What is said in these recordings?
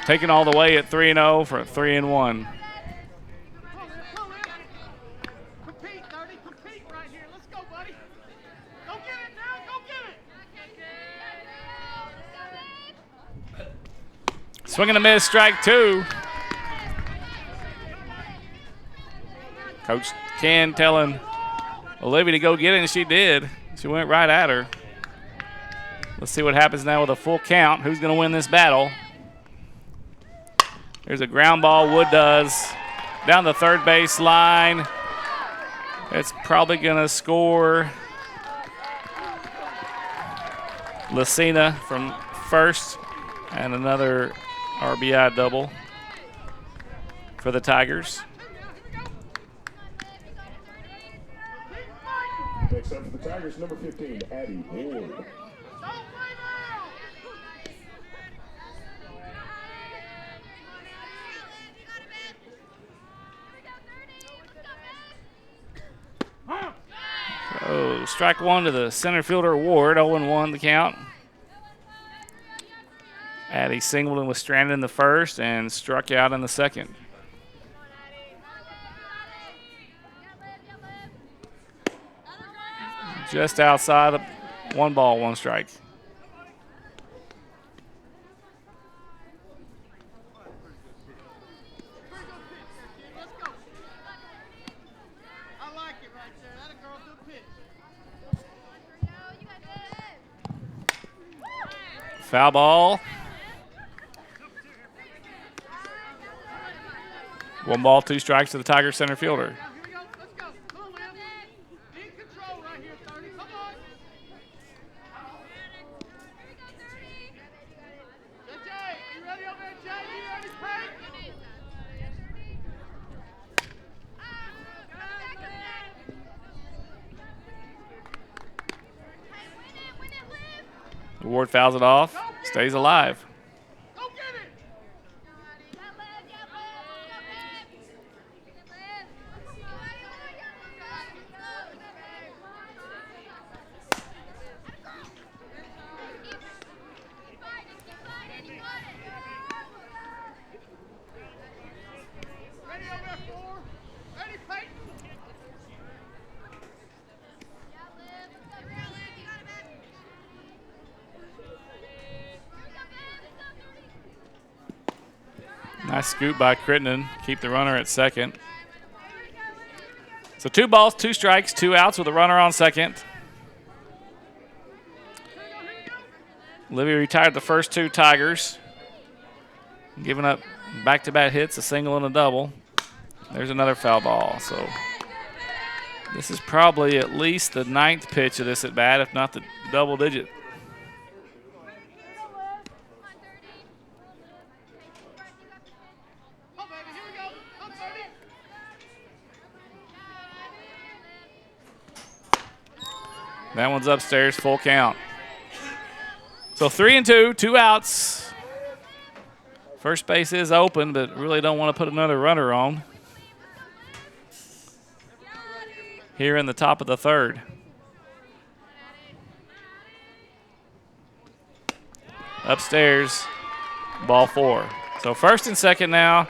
taking all the way at 3-0 for 3-1. Swing and a miss, strike 2. Coach Ken telling Olivia to go get it, and she did. She went right at her. Let's see what happens now with a full count. Who's going to win this battle? There's a ground ball. Wood does. Down the third base line. It's probably going to score Lucina from first, and another RBI double for the Tigers. Next up for the Tigers, number 15, Addie Ward. Oh, strike 1 to the center fielder Ward, 0-1 the count. Addie singled and was stranded in the first and struck out in the second. Just outside of 1 ball, 1 strike. Foul ball. 1 ball, 2 strikes to the Tigers center fielder. Ward fouls it off, stays alive. Nice scoop by Crittenden. Keep the runner at second. So 2 balls, 2 strikes, 2 outs with a runner on second. Olivia retired the first 2 Tigers, giving up back-to-back hits, a single and a double. There's another foul ball. So this is probably at least the 9th pitch of this at bat, if not the double digit. That one's upstairs, full count. So 3-2, 2 outs. First base is open, but really don't want to put another runner on here in the top of the third. Upstairs, ball 4. So first and second now.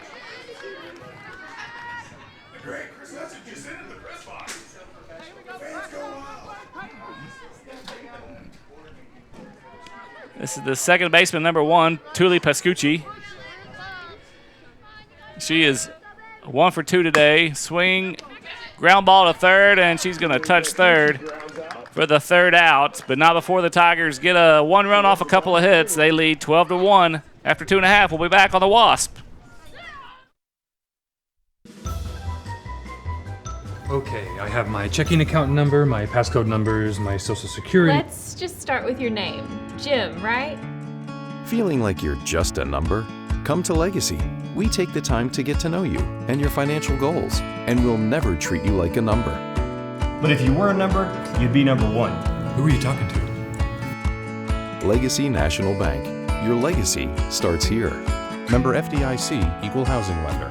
This is the second baseman, number 1, Tuli Pascucci. She is 1 for 2 today. Swing, ground ball to third, and she's going to touch third for the 3rd out, but not before the Tigers get a 1 run off a couple of hits. They lead 12-1 after 2.5. We'll be back on the WASP. Okay, I have my checking account number, my passcode numbers, my social security. Let's just start with your name. Jim, right? Feeling like you're just a number? Come to Legacy. We take the time to get to know you and your financial goals, and we'll never treat you like a number. But if you were a number, you'd be number 1. Who are you talking to? Legacy National Bank. Your legacy starts here. Member FDIC, Equal Housing Lender.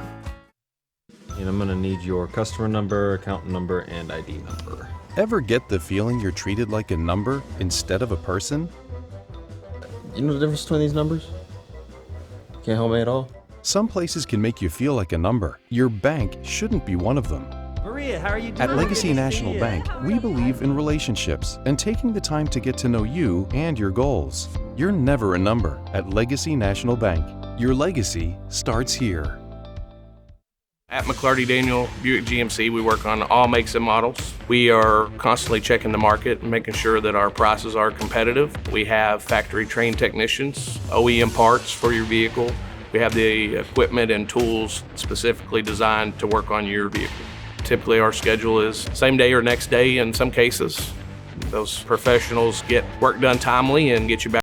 And I'm gonna need your customer number, account number, and ID number. Ever get the feeling you're treated like a number instead of a person? You know the difference between these numbers? Can't help me at all? Some places can make you feel like a number. Your bank shouldn't be one of them. Maria, how are you doing? At Legacy National Bank, we believe in relationships and taking the time to get to know you and your goals. You're never a number at Legacy National Bank. Your legacy starts here. At McClarty Daniel Buick GMC, we work on all makes and models. We are constantly checking the market and making sure that our prices are competitive. We have factory trained technicians, OEM parts for your vehicle. We have the equipment and tools specifically designed to work on your vehicle. Typically our schedule is same day or next day in some cases. Those professionals get work done timely and get you back.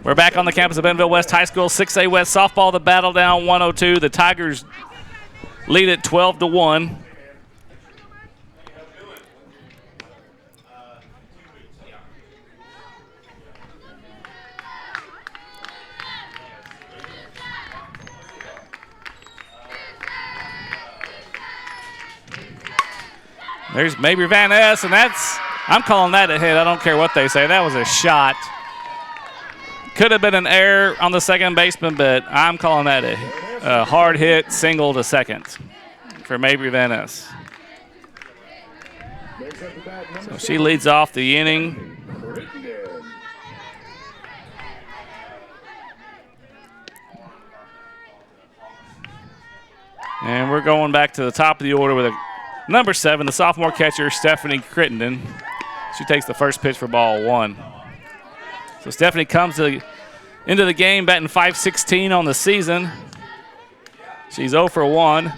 We're back on the campus of Bentonville West High School. 6A West softball, the battle down 102. The Tigers lead it 12-1. There's Mabry Van Ness, and I'm calling that a hit. I don't care what they say. That was a shot. Could have been an error on the second baseman, but I'm calling that a hard hit, single to second for Mabry Van Ness. So she leads off the inning. And we're going back to the top of the order with number 7, the sophomore catcher, Stephanie Crittenden. She takes the first pitch for ball 1. So Stephanie comes into the game batting .516 on the season. She's 0 for 1.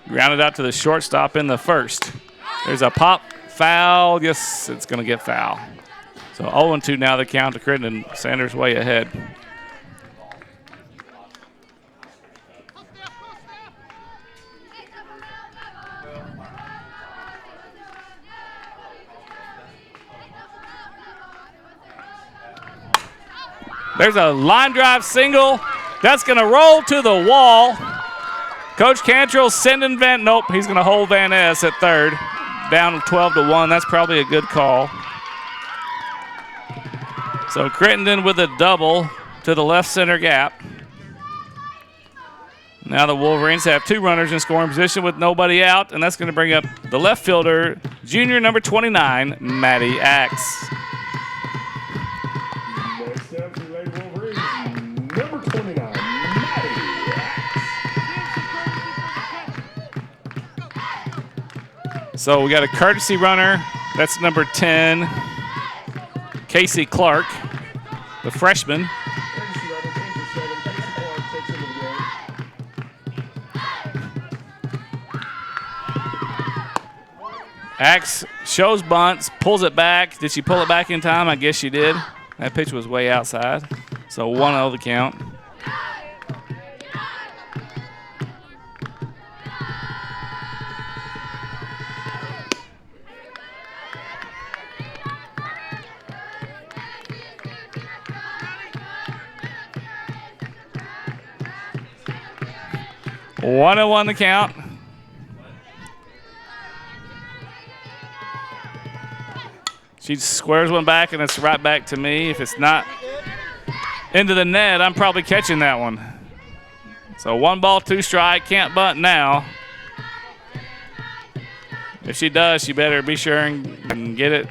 Grounded out to the shortstop in the first. There's a pop foul. Yes, it's going to get foul. So 0-2 now the count to Crittenden. Sanders way ahead. There's a line drive single. That's going to roll to the wall. Coach Cantrell sending nope, he's going to hold Van Ness at third. Down 12-1. That's probably a good call. So Crittenden with a double to the left center gap. Now the Wolverines have 2 runners in scoring position with nobody out, and that's going to bring up the left fielder, junior number 29, Maddie Axe. Number 29, Maddie Axe. So we got a courtesy runner. That's number 10, Casey Clark, the freshman. Axe shows bunts, pulls it back. Did she pull it back in time? I guess she did. That pitch was way outside. So 1-0 the count. One and 1 the count. She squares one back, and it's right back to me. If it's not into the net, I'm probably catching that one. So 1 ball, 2 strike. Can't bunt now. If she does, she better be sure and get it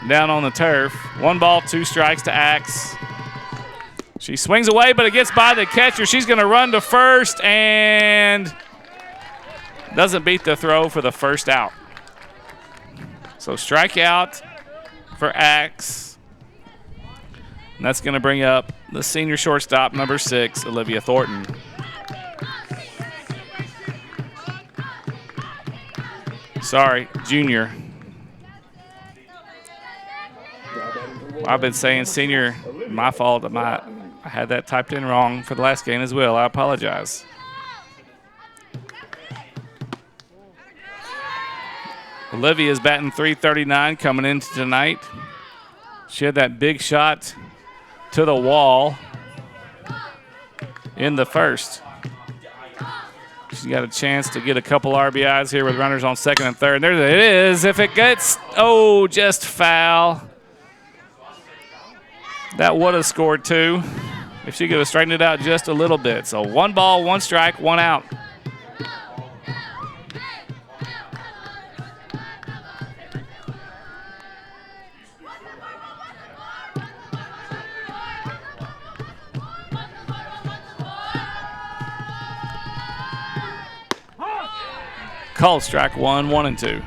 down on the turf. 1 ball, 2 strikes to Axe. She swings away, but it gets by the catcher. She's going to run to first and doesn't beat the throw for the first out. So strikeout for Axe. And that's going to bring up the senior shortstop, number 6, Olivia Thornton. Sorry, junior. I've been saying senior. My fault. I had that typed in wrong for the last game as well. I apologize. Olivia's batting .339 coming into tonight. She had that big shot to the wall in the first. She's She's got a chance to get a couple RBIs here with runners on second and third. There it is. If it gets, oh, just foul. That would have scored 2 if she could have straightened it out just a little bit. So 1 ball, 1 strike, 1 out. Called strike 1, 1 and 2.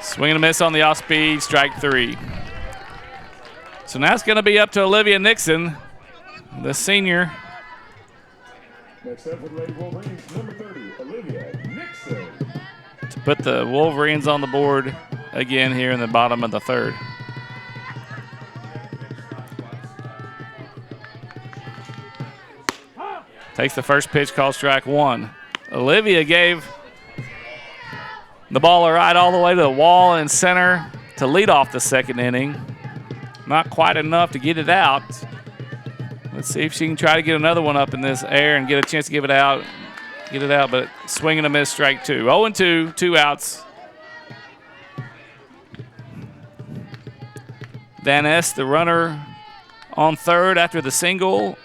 Swing and a miss on the off speed, strike 3. So now it's going to be up to Olivia Nixon, the senior. Next up with Lady Wolverines, number 30, Olivia Nixon. To put the Wolverines on the board again here in the bottom of the third. Takes the first pitch, called strike 1. Olivia gave the ball a ride all the way to the wall in center to lead off the second inning. Not quite enough to get it out. Let's see if she can try to get another one up in this air and get a chance to give it out. Get it out, but swing and a miss, strike 2. 0-2, 2 outs. Van Ness, the runner on third after the single.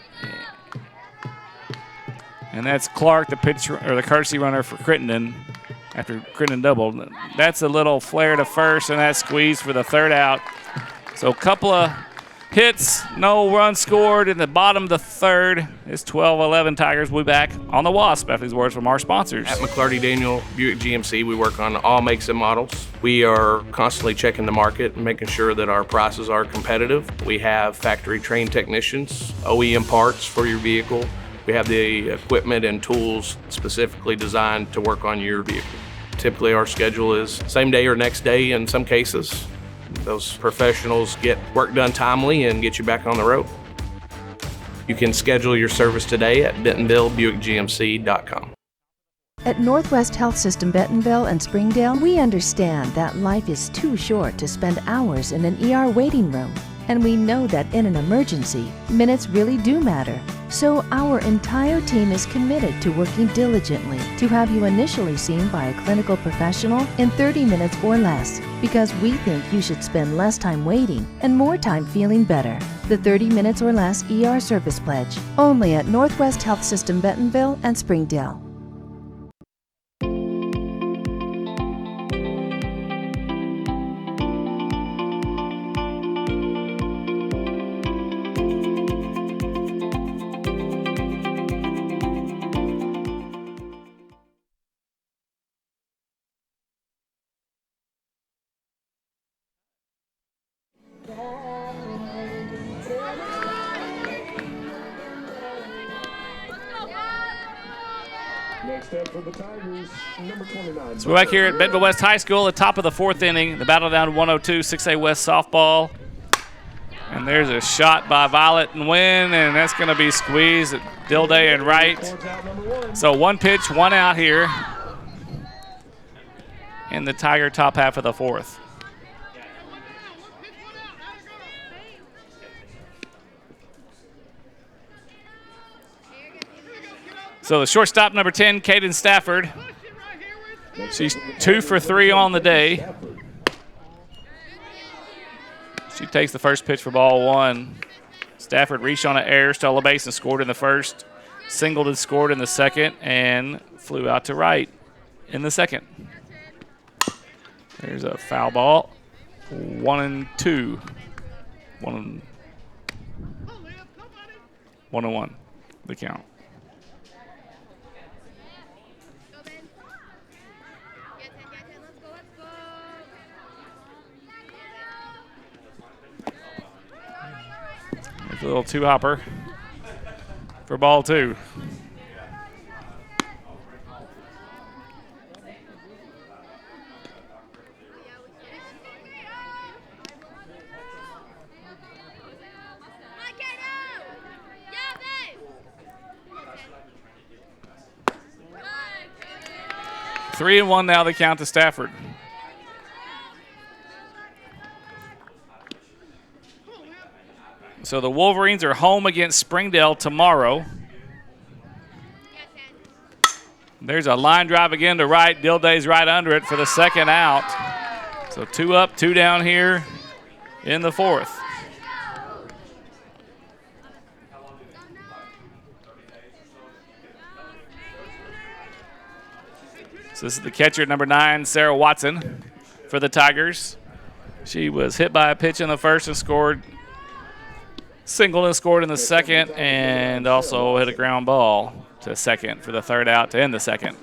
And that's Clark, the pitch or the courtesy runner for Crittenden after Crittenden doubled. That's a little flare to first, and that squeeze for the third out. So a couple of hits, no runs scored in the bottom of the third. It's 12-11 Tigers. We'll be back on the WASP after these words from our sponsors. At McClarty Daniel Buick GMC, we work on all makes and models. We are constantly checking the market and making sure that our prices are competitive. We have factory trained technicians, OEM parts for your vehicle. We have the equipment and tools specifically designed to work on your vehicle. Typically our schedule is same day or next day in some cases. Those professionals get work done timely and get you back on the road. You can schedule your service today at BentonvilleBuickGMC.com. At Northwest Health System Bentonville and Springdale, we understand that life is too short to spend hours in an ER waiting room. And we know that in an emergency, minutes really do matter. So our entire team is committed to working diligently to have you initially seen by a clinical professional in 30 minutes or less, because we think you should spend less time waiting and more time feeling better. The 30 minutes or less ER service pledge, only at Northwest Health System Bentonville and Springdale. Next up for the Tigers, number 29. So we're back here at Bentonville West High School, the top of the fourth inning. The battle down to 102, 6A West softball. And there's a shot by Violet and Wynn, and that's going to be squeezed at Dilday and right. So 1 pitch, 1 out here in the Tiger top half of the fourth. So the shortstop, number 10, Kaden Stafford. She's 2 for 3 on the day. She takes the first pitch for ball 1. Stafford reached on an error, stole a base, and scored in the first. Singled and scored in the second, and flew out to right in the second. There's a foul ball. 1-2. 1-1, the count. There's a little two-hopper for ball 2. 3-1 now the count to Stafford. So the Wolverines are home against Springdale tomorrow. There's a line drive again to right. Dilday's right under it for the second out. So 2 up, 2 down here in the fourth. So this is the catcher, number 9, Sarah Watson, for the Tigers. She was hit by a pitch in the first and scored. Singled and scored in the second, and also hit a ground ball to second for the third out to end the second.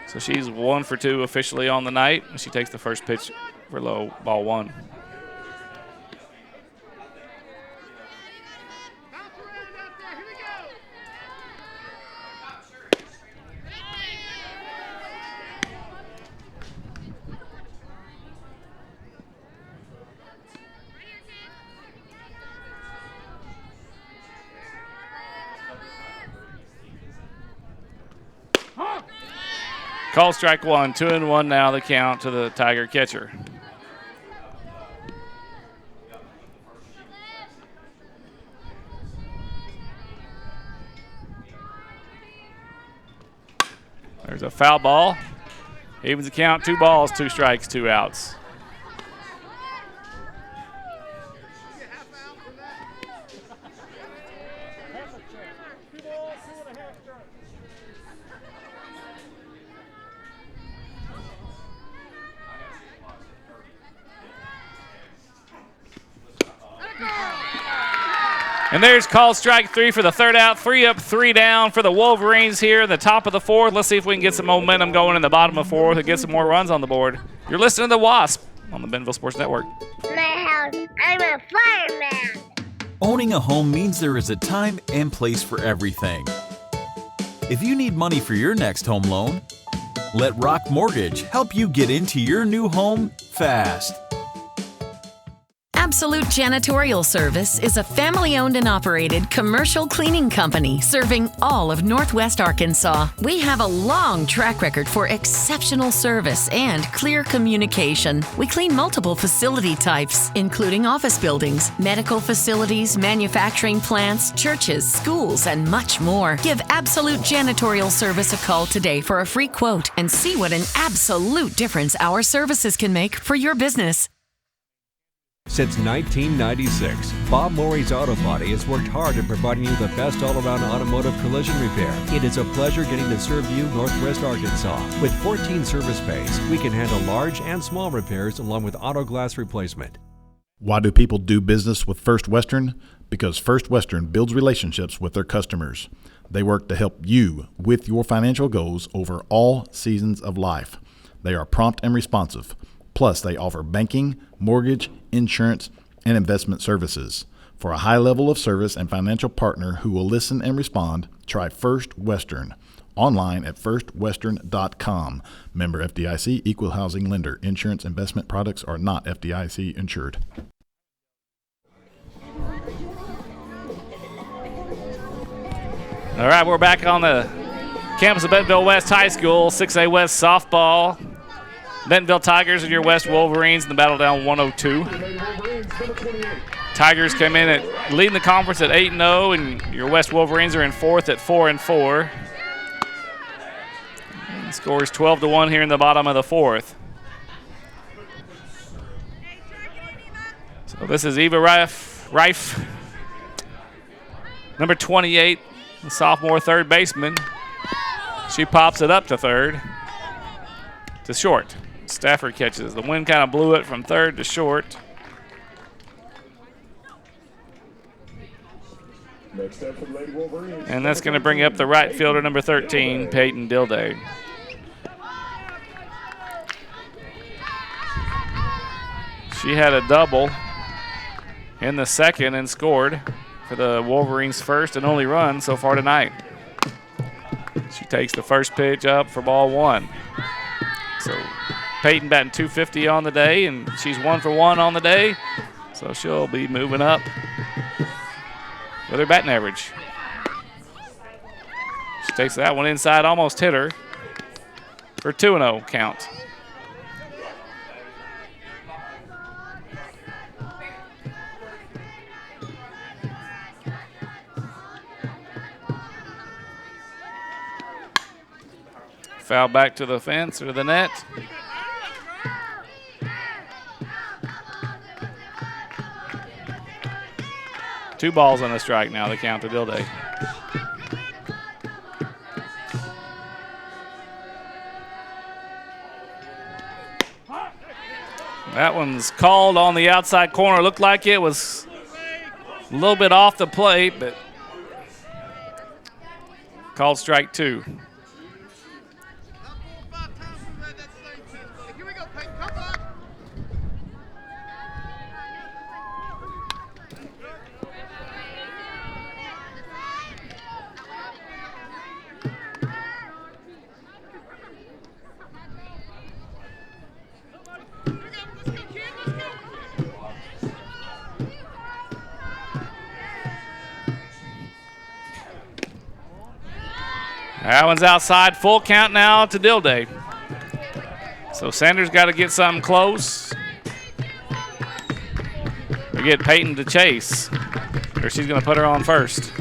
So she's 1 for 2 officially on the night. She takes the first pitch for low, ball 1. Call strike 1, 2-1 now the count to the Tiger catcher. There's a foul ball. Evens the count, 2 balls, 2 strikes, 2 outs. And there's called strike 3 for the third out. 3 up, 3 down for the Wolverines here in the top of the fourth. Let's see if we can get some momentum going in the bottom of fourth and get some more runs on the board. You're listening to the WASP on the Bentonville Sports Network. My house, I'm a fireman. Owning a home means there is a time and place for everything. If you need money for your next home loan, let Rock Mortgage help you get into your new home fast. Absolute Janitorial Service is a family-owned and operated commercial cleaning company serving all of Northwest Arkansas. We have a long track record for exceptional service and clear communication. We clean multiple facility types, including office buildings, medical facilities, manufacturing plants, churches, schools, and much more. Give Absolute Janitorial Service a call today for a free quote and see what an absolute difference our services can make for your business. Since 1996, Bob Morey's Auto Body has worked hard in providing you the best all-around automotive collision repair. It is a pleasure getting to serve you Northwest Arkansas. With 14 service bays, we can handle large and small repairs along with auto glass replacement. Why do people do business with First Western? Because First Western builds relationships with their customers. They work to help you with your financial goals over all seasons of life. They are prompt and responsive. Plus, they offer banking, mortgage, insurance, and investment services. For a high level of service and financial partner who will listen and respond, try First Western. Online at firstwestern.com. Member FDIC, equal housing lender. Insurance investment products are not FDIC insured. All right, we're back on the campus of Bentonville West High School, 6A West softball. Bentonville Tigers and your West Wolverines in the battle down 102. Tigers came in at leading the conference at 8-0, and your West Wolverines are in fourth at 4-4. And the score is 12-1 here in the bottom of the fourth. So this is Eva Reif, number 28, the sophomore third baseman. She pops it up to third, to short. Stafford catches. The wind kind of blew it from third to short. And that's going to bring up the right fielder, number 13, Peyton Dilday. She had a double in the second and scored for the Wolverines' first and only run so far tonight. She takes the first pitch up for ball 1. So Peyton batting .250 on the day, and she's 1 for 1 on the day, so she'll be moving up with her batting average. She takes that one inside, almost hit her. for 2-0 count. Foul back to the fence or the net. Two balls and a strike now, the count to Dilday. That one's called on the outside corner. Looked like it was a little bit off the plate, but called strike 2. That one's outside. Full count now to Dilday. So Sanders got to get something close. We get Peyton to chase, or she's going to put her on first.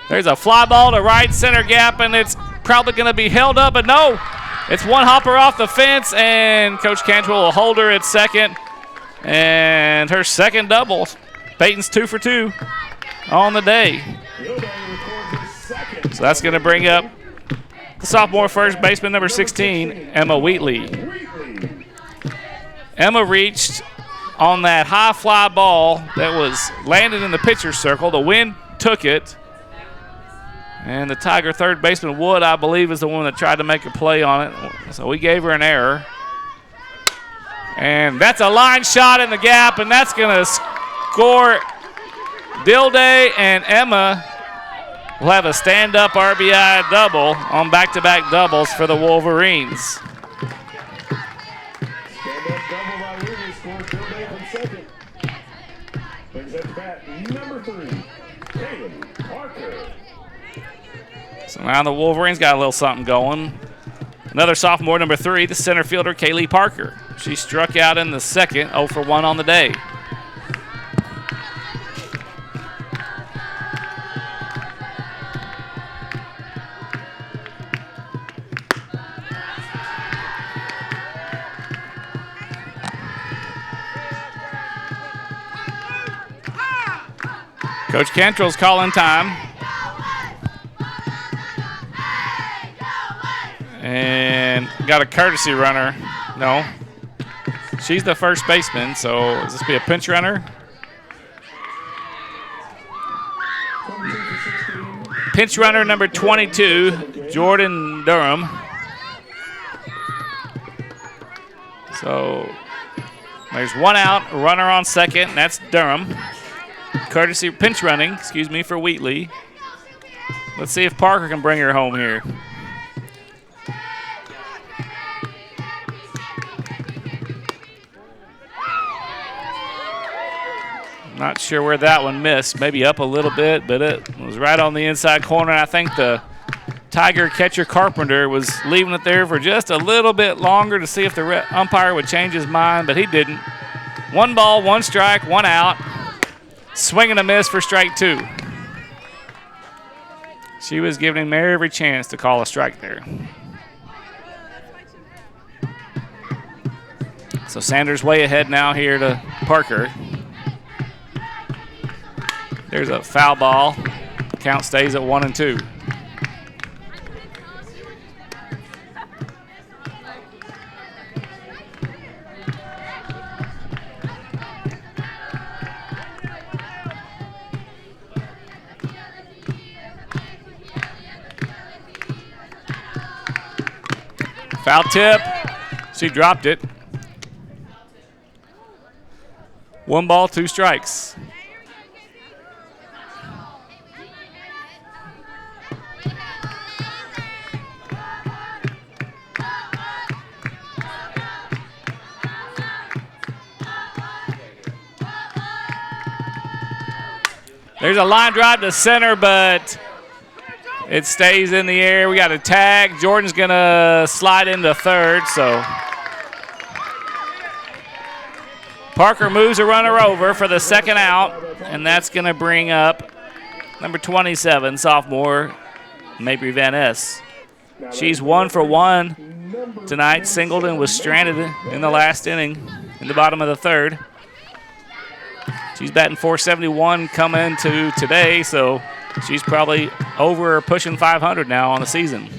There's a fly ball to right center gap, and it's probably going to be held up, but no. It's one hopper off the fence, and Coach Cantrell will hold her at second. And her second double. Peyton's 2 for 2 on the day. So that's going to bring up the sophomore first baseman, number 16, Emma Wheatley. Emma reached on that high fly ball that was landed in the pitcher's circle. The wind took it. And the Tiger third baseman, Wood, I believe, is the one that tried to make a play on it. So we gave her an error. And that's a line shot in the gap, and that's going to score. Dilday and Emma will have a stand-up RBI double on back-to-back doubles for the Wolverines. Stand-up double by Wheatley scores Dilday from second. Brings up bat number 3, Kaylee Parker. So now the Wolverines got a little something going. Another sophomore, number 3, the center fielder, Kaylee Parker. She struck out in the second, 0 for 1 on the day. Coach Cantrell's calling time. And got a courtesy runner. No. She's the first baseman, so does this be a pinch runner? Pinch runner number 22, Jordan Durham. So there's one out, runner on second, and that's Durham. Courtesy pinch running, for Wheatley. Let's see if Parker can bring her home here. Not sure where that one missed. Maybe up a little bit, but it was right on the inside corner. I think the Tiger catcher Carpenter was leaving it there for just a little bit longer to see if the umpire would change his mind, but he didn't. 1 ball, 1 strike, 1 out. Swing and a miss for strike 2. She was giving him every chance to call a strike there. So Sanders way ahead now here to Parker. There's a foul ball. Count stays at 1 and 2. Foul tip. She dropped it. 1 ball, 2 strikes. There's a line drive to center, but It stays in the air. We got a tag. Jordan's going to slide into third, so Parker moves a runner over for the second out, and that's going to bring up number 27, sophomore Mabry Van Ness. She's 1 for 1 tonight. Singled and was stranded in the last inning in the bottom of the third. She's batting .471 coming into today, so she's probably over or pushing 500 now on the season.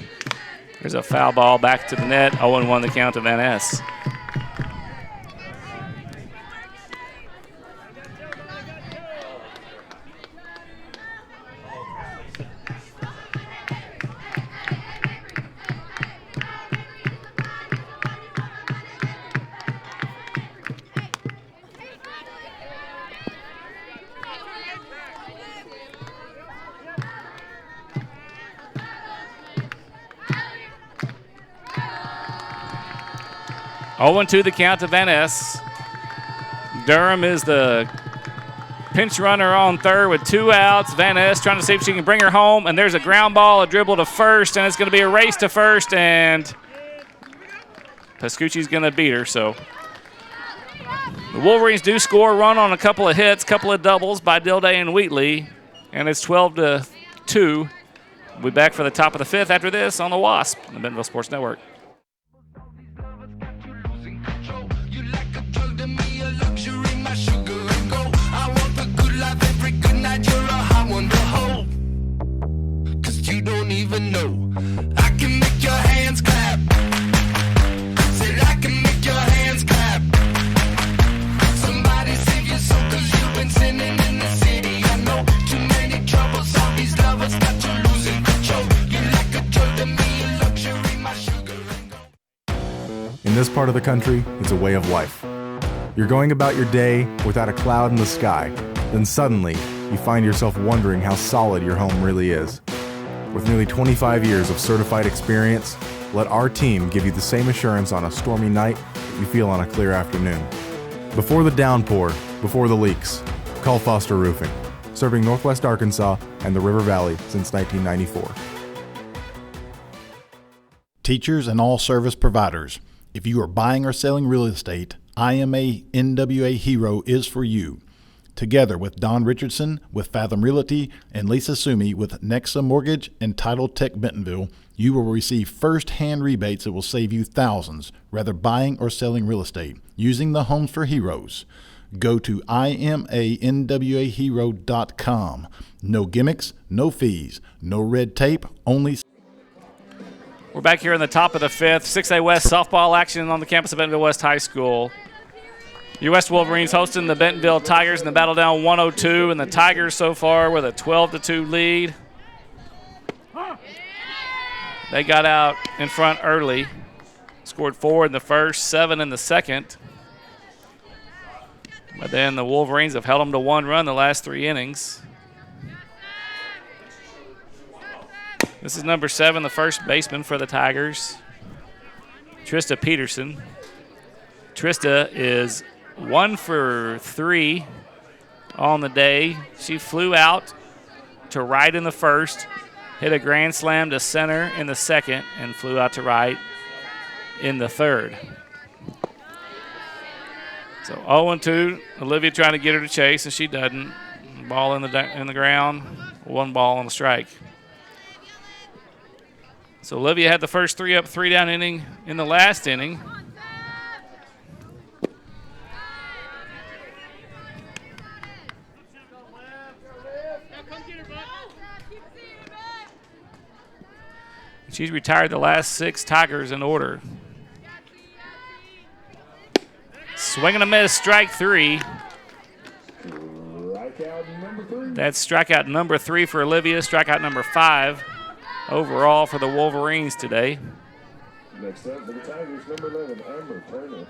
There's a foul ball back to the net. 0-1 the count to Van Ness. Oh, 2 the count to Van Ness. Durham is the pinch runner on third with 2 outs. Van Ness trying to see if she can bring her home, and there's a ground ball, a dribble to first, and it's going to be a race to first, and Pascucci's going to beat her. So the Wolverines do score a run on a couple of hits, couple of doubles by Dilday and Wheatley, and it's 12-2. We'll be back for the top of the 5th after this on the WASP, the Bentonville Sports Network. Don't even know. I can make your hands clap. Said I can make your hands clap. Somebody save your soul, 'cause you've been sinning in the city. I know too many troubles. All these lovers got you losing control. You like a drug to me, a luxury, my sugar and gold. In this part of the country, it's a way of life. You're going about your day without a cloud in the sky. Then suddenly, you find yourself wondering how solid your home really is. With nearly 25 years of certified experience, let our team give you the same assurance on a stormy night you feel on a clear afternoon. Before the downpour, before the leaks, call Foster Roofing, serving Northwest Arkansas and the River Valley since 1994. Teachers and all service providers, if you are buying or selling real estate, IMA NWA Hero is for you. Together with Don Richardson with Fathom Realty and Lisa Sumi with Nexa Mortgage and Title Tech Bentonville, you will receive first-hand rebates that will save you thousands, whether buying or selling real estate, using the Homes for Heroes. Go to imanwahero.com. No gimmicks, no fees, no red tape, only... We're back here in the top of the 5th. 6A West softball action on the campus of Bentonville West High School. Your West Wolverines hosting the Bentonville Tigers in the battle down 102, and the Tigers so far with a 12-2 lead. They got out in front early, scored 4 in the first, 7 in the second. But then the Wolverines have held them to 1 run the last 3 innings. This is number 7, the first baseman for the Tigers, Trista Peterson. Trista is 1 for 3 on the day. She flew out to right in the first, hit a grand slam to center in the second, and flew out to right in the third. So 0-2. Olivia trying to get her to chase, and she doesn't. Ball in the ground, 1 ball on the strike. So Olivia had the first 3 up, 3 down inning in the last inning. She's retired the last 6 Tigers in order. Swing and a miss, strike 3. That's strikeout number 3 for Olivia, strikeout number 5 overall for the Wolverines today. Next up for the Tigers, number 11, Amber Turner.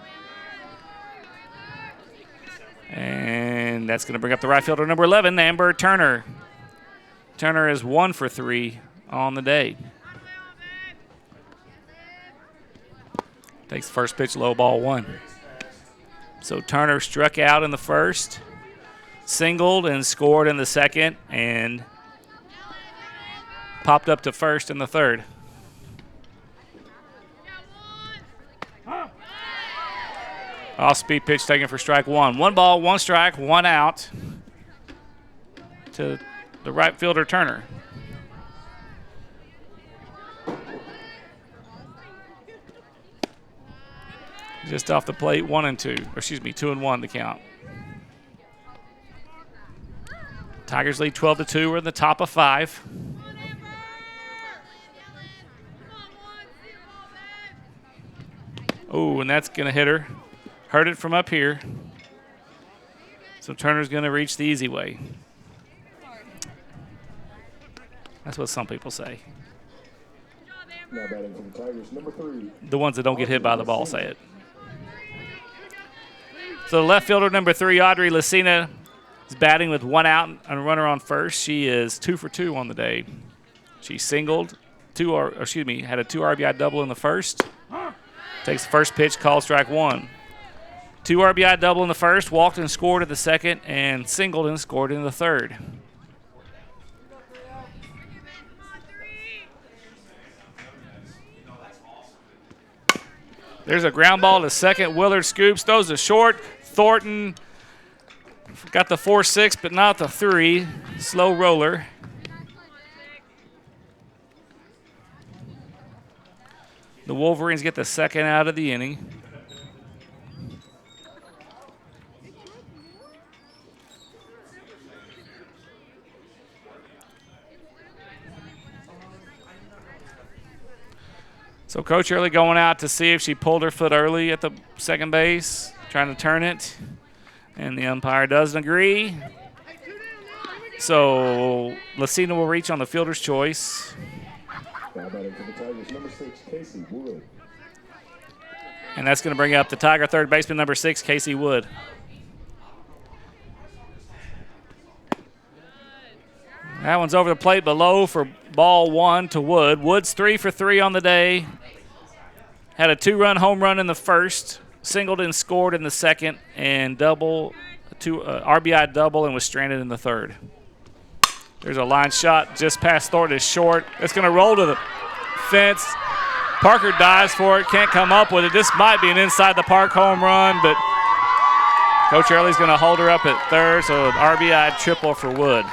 And that's going to bring up the right fielder, number 11, Amber Turner. Turner is 1 for 3 on the day. Takes the first pitch, low ball 1. So Turner struck out in the first, singled and scored in the second, and popped up to first in the third. Off-speed pitch taken for strike one. 1 ball, 1 strike, 1 out to the right fielder, Turner. Just off the plate, 1 and 2. Or excuse me, 2 and 1 to count. Tigers lead 12-2. We're in the top of 5. Oh, and that's going to hit her. Heard it from up here. So Turner's going to reach the easy way. That's what some people say. Now batting for the Tigers, number 3. The ones that don't get hit by the ball say it. So the left fielder, number 3, Audrey Lucina, is batting with 1 out and a runner on first. She is 2 for 2 on the day. She singled, had a 2 RBI double in the first. Takes the first pitch, called strike 1. 2 RBI double in the first, walked and scored at the second, and singled and scored in the third. There's a ground ball to second. Willard scoops, throws a short. Thornton got the 4-6, but not the 3. Slow roller. The Wolverines get the second out of the inning. So Coach Early going out to see if she pulled her foot early at the second base, trying to turn it, and the umpire doesn't agree. So Lucina will reach on the fielder's choice. Now batting for the Tigers, number 6, Casey Wood. And that's going to bring up the Tiger third baseman, number 6, Casey Wood. That one's over the plate below for ball 1 to Wood. Wood's 3 for 3 on the day. Had a 2-run home run in the first, singled and scored in the second, and RBI double and was stranded in the third. There's a line shot just past Thornton, is short. It's going to roll to the fence. Parker dives for it, can't come up with it. This might be an inside the park home run, but Coach Early's going to hold her up at third, so an RBI triple for Wood.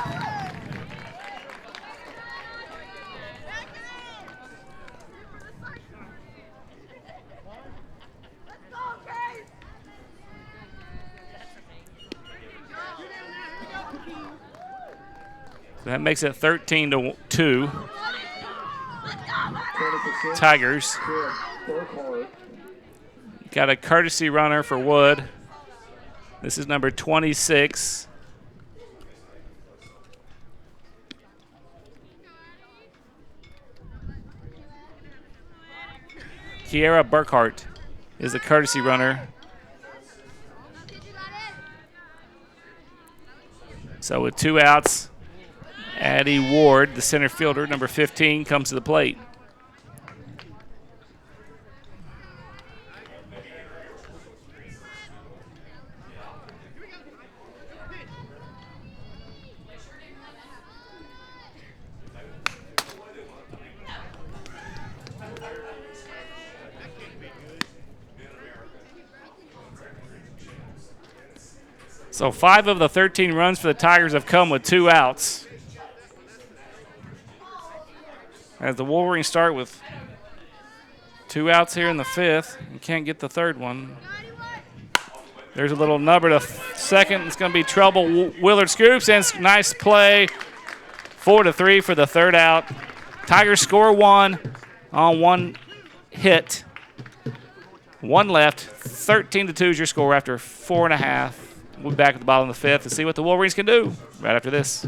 So that makes it 13-2. Tigers. Got a courtesy runner for Wood. This is number 26. Kiera Burkhart is a courtesy runner. So with 2 outs, Addie Ward, the center fielder, number 15, comes to the plate. So 5 of the 13 runs for the Tigers have come with 2 outs. As the Wolverines start with 2 outs here in the 5th and can't get the third one. There's a little number to second. It's going to be trouble. Willard scoops and nice play. 4-3 for the third out. Tigers score 1 on 1 hit. 1 left. 13-2 is your score after 4.5. We'll be back at the bottom of the 5th to see what the Wolverines can do right after this.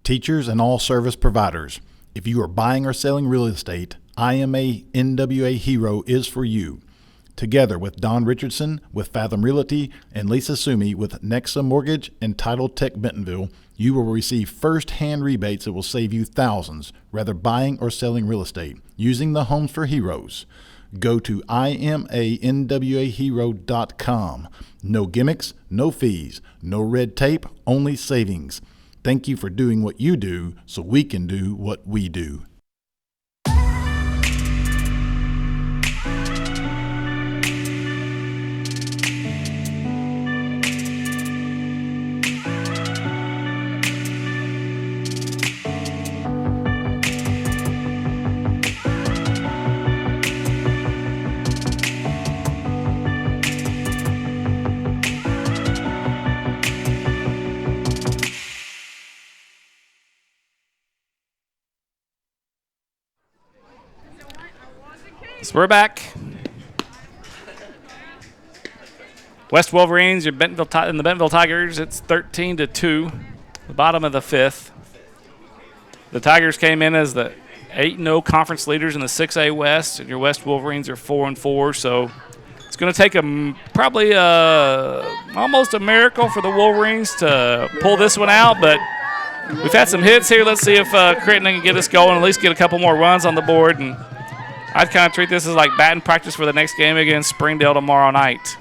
Teachers and all service providers, if you are buying or selling real estate, IMA NWA Hero is for you. Together with Don Richardson with Fathom Realty and Lisa Sumi with Nexa Mortgage and Title Tech Bentonville, you will receive first-hand rebates that will save you thousands, whether buying or selling real estate, using the Homes for Heroes. Go to imanwahero.com. No gimmicks, no fees, no red tape, only savings. Thank you for doing what you do so we can do what we do. So we're back. West Wolverines, your and the Bentonville Tigers. It's 13-2, the bottom of the fifth. The Tigers came in as the 8-0 conference leaders in the 6A West, and your West Wolverines are 4-4. So it's going to take probably almost a miracle for the Wolverines to pull this one out. But we've had some hits here. Let's see if Crittenden can get us going, at least get a couple more runs on the board. And I'd kind of treat this as like batting practice for the next game against Springdale tomorrow night.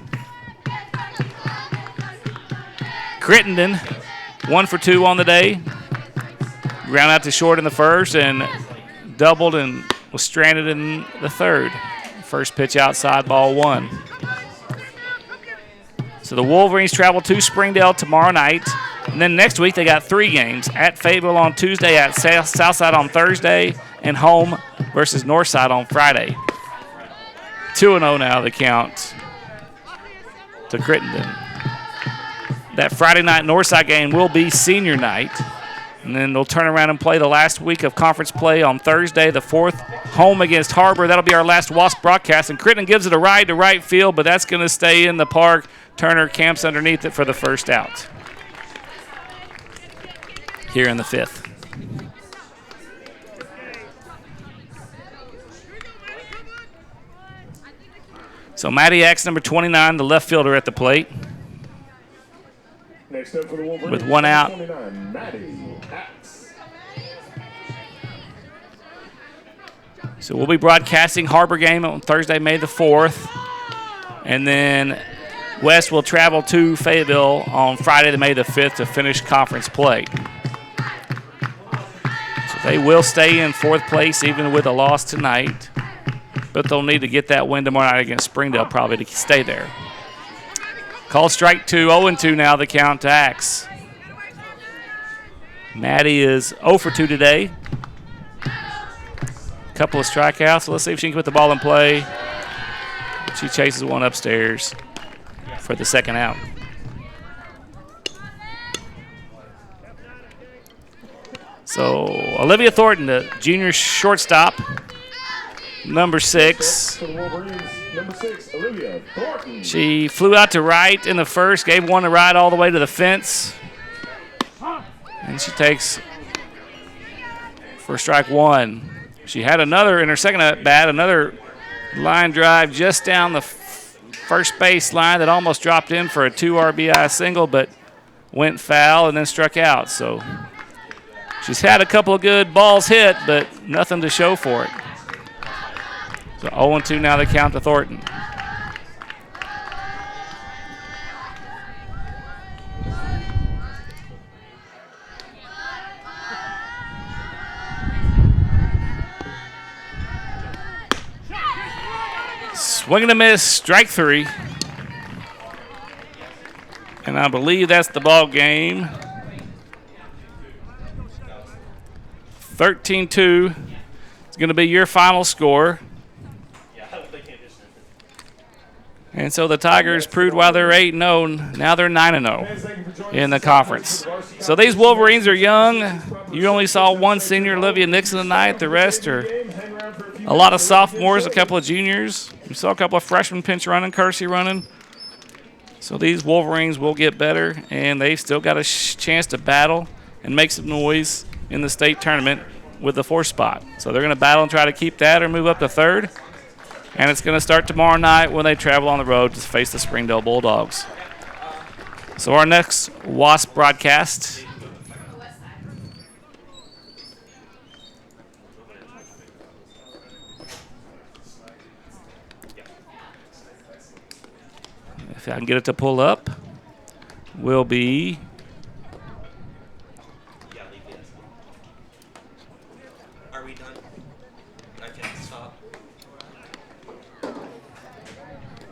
Crittenden, 1 for 2 on the day. Ground out to short in the first and doubled and was stranded in the third. First pitch outside, ball 1. So the Wolverines travel to Springdale tomorrow night. And then next week they got 3 games. At Fayetteville on Tuesday, at Southside on Thursday, and home versus Northside on Friday. 2-0 now the count to Crittenden. That Friday night Northside game will be senior night. And then they'll turn around and play the last week of conference play on Thursday, the 4th, home against Harbor. That'll be our last WASP broadcast. And Crittenden gives it a ride to right field, but that's going to stay in the park. Turner camps underneath it for the first out here in the 5th. So Matty Axe, number 29, the left fielder at the plate. Next up for the Wolverines, with 1 out. 29, Matty Axe. So we'll be broadcasting Harbor game on Thursday, May the 4th. And then West will travel to Fayetteville on Friday, May the 5th to finish conference play. So they will stay in 4th place even with a loss tonight. But they'll need to get that win tomorrow night against Springdale probably to stay there. Called strike 2, 0-2 now the count to Axe. Maddie is 0 for 2 today. Couple of strikeouts. So let's see if she can put the ball in play. She chases one upstairs for the second out. So Olivia Thornton, the junior shortstop, number 6. For the Wolverines, number 6, Olivia Thornton. She flew out to right in the first, gave one to right all the way to the fence. And she takes for strike 1. She had another in her second at bat, another line drive just down the first base line that almost dropped in for a 2 RBI single, but went foul and then struck out. So she's had a couple of good balls hit, but nothing to show for it. So 0-2 now the count to Thornton. Swing and a miss, strike 3. And I believe that's the ball game. 13-2 is going to be your final score. And so the Tigers proved while they're 8-0, now they're 9-0 in the conference. So these Wolverines are young. You only saw one senior, Olivia Nixon, tonight. The rest are a lot of sophomores, a couple of juniors. You saw a couple of freshmen pinch running, Kersey running. So these Wolverines will get better, and they've still got a chance to battle and make some noise in the state tournament with the 4th spot. So they're going to battle and try to keep that or move up to 3rd. And it's going to start tomorrow night when they travel on the road to face the Springdale Bulldogs. So our next WASP broadcast if I can get it to pull up, will be done? I can stop.